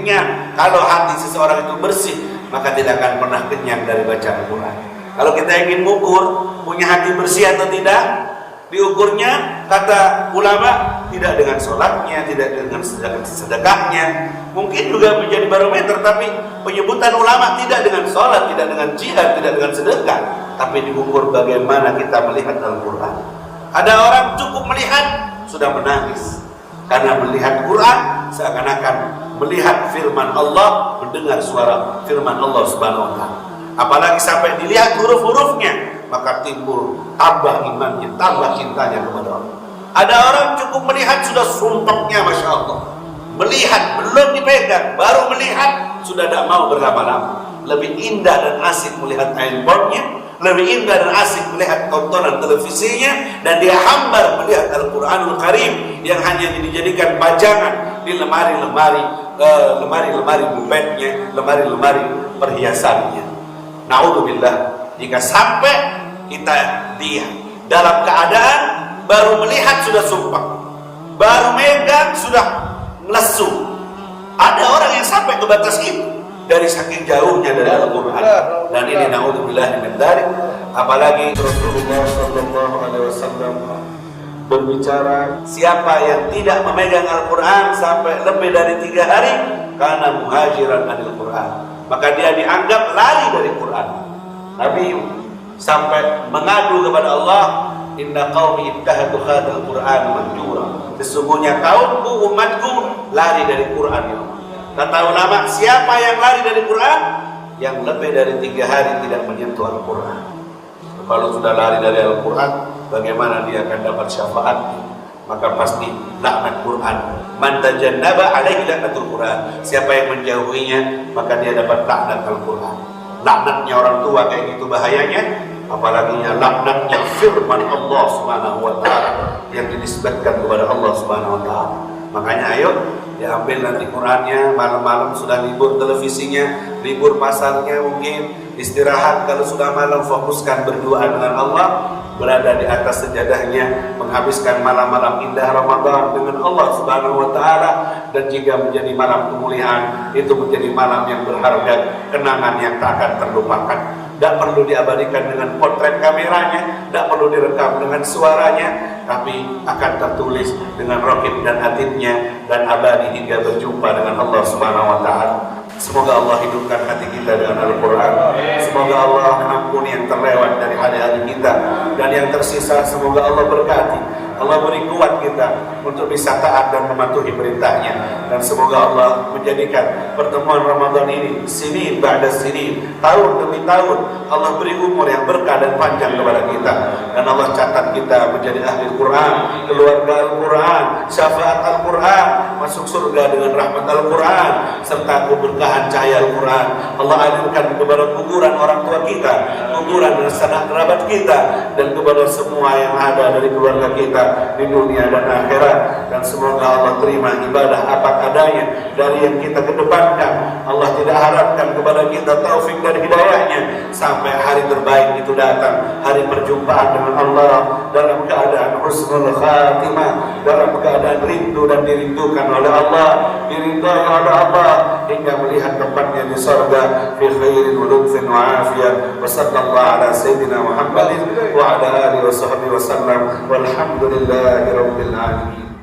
kenyang. Kalau hati seseorang itu bersih, maka tidak akan pernah kenyang dari baca Al-Quran. Kalau kita ingin mengukur punya hati bersih atau tidak, diukurnya kata ulama tidak dengan sholatnya, tidak dengan sedekahnya. Mungkin juga menjadi barometer, tapi penyebutan ulama tidak dengan sholat, tidak dengan jihad, tidak dengan sedekah, tapi diukur bagaimana kita melihat Al-Quran. Ada orang cukup melihat sudah menangis karena melihat Quran seakan-akan melihat firman Allah, mendengar suara firman Allah Subhanahu wa Ta'ala. Apalagi sampai dilihat huruf-hurufnya, maka timbul tambah imannya, tambah cintanya kepada Allah. Ada orang cukup melihat sudah sumpahnya, Masya Allah. Melihat, belum dipegang, baru melihat sudah tidak mau berlama-lama. Lebih indah dan asik melihat handphonenya, lebih indah dan asik melihat tontonan televisinya, dan dia hambar melihat Al-Quranul Karim yang hanya dijadikan pajangan di lemari-lemari bubetnya, lemari-lemari perhiasannya. Na'udzubillah, jika sampai kita dalam keadaan baru melihat sudah sumpah, baru megang sudah melesu. Ada orang yang sampai ke batas itu dari saking jauhnya dari Al-Quran, dan ini na'udzubillah min dzalik. Apalagi Rasulullah sallallahu alaihi wasallam berbicara, siapa yang tidak memegang Al-Quran sampai lebih dari 3 hari, karena muhajiran anil Quran, maka dia dianggap lari dari Quran. Nabi sampai mengadu kepada Allah, inna qaumi ittahadu hadzal Qur'an mahjura. Sesungguhnya kaumku, umatku lari dari Quran. Kata ulama, siapa yang lari dari Quran? Yang lebih dari 3 hari tidak menyentuh Al-Quran. Kalau sudah lari dari Al-Quran, bagaimana dia akan dapat syafaat? Maka pasti laknat Quran. Man tajannaba alaihi laknatul Quran. Siapa yang menjauhinya, maka dia dapat laknat Al-Quran. Laknatnya orang tua kayak gitu bahayanya, apalagi laknatnya firman Allah Subhanahu wa Ta'ala yang dinisbatkan kepada Allah Subhanahu wa Ta'ala. Makanya ayo diambil nanti Qurannya, malam-malam sudah libur televisinya, libur pasarnya, mungkin istirahat. Kalau sudah malam, fokuskan berdoa dengan Allah, berada di atas sejadahnya, menghabiskan malam-malam indah Ramadan dengan Allah Subhanahu wa Ta'ala. Dan jika menjadi malam kemuliaan, itu menjadi malam yang berharga, kenangan yang tak akan terlupakan. Tidak perlu diabadikan dengan potret kameranya, tidak perlu direkam dengan suaranya, tapi akan tertulis dengan raqib dan atidnya, dan abadi hingga berjumpa dengan Allah Subhanahu wa Ta'ala. Semoga Allah hidupkan hati kita dengan Al-Quran. Semoga Allah ampuni yang terlewat dari hari-hari kita, dan yang tersisa semoga Allah berkati. Allah beri kuat kita untuk bisa taat dan mematuhi perintahnya. Dan semoga Allah menjadikan pertemuan Ramadan ini sinin ba'da sinin, tahun demi tahun, Allah beri umur yang berkah dan panjang kepada kita. Dan Allah catat kita menjadi ahli Quran, keluarga Al-Quran, syafaat Al-Quran, masuk surga dengan rahmat Al-Quran, serta keberkahan cahaya Al-Quran. Allah alirkan kepada kuburan orang tua kita, kuburan dan sanak kerabat kita, dan kepada semua yang ada dari keluarga kita di dunia dan akhirat. Dan semoga Allah terima ibadah apa adanya dari yang kita kedepankan. Allah tidak harapkan kepada kita taufik dan hidayahnya sampai hari terbaik itu datang, hari perjumpaan dengan Allah dalam keadaan husnul khatimah, dalam keadaan rindu dan dirindukan oleh Allah, diridhai oleh Allah, hingga melihat tempatnya di surga fi khairin wa lutfin wa afiyah. Wa sallallahu ala sayyidina Muhammadin wa ala alihi wa sahbihi wa sallam, walhamdulillahi rabbil alamin.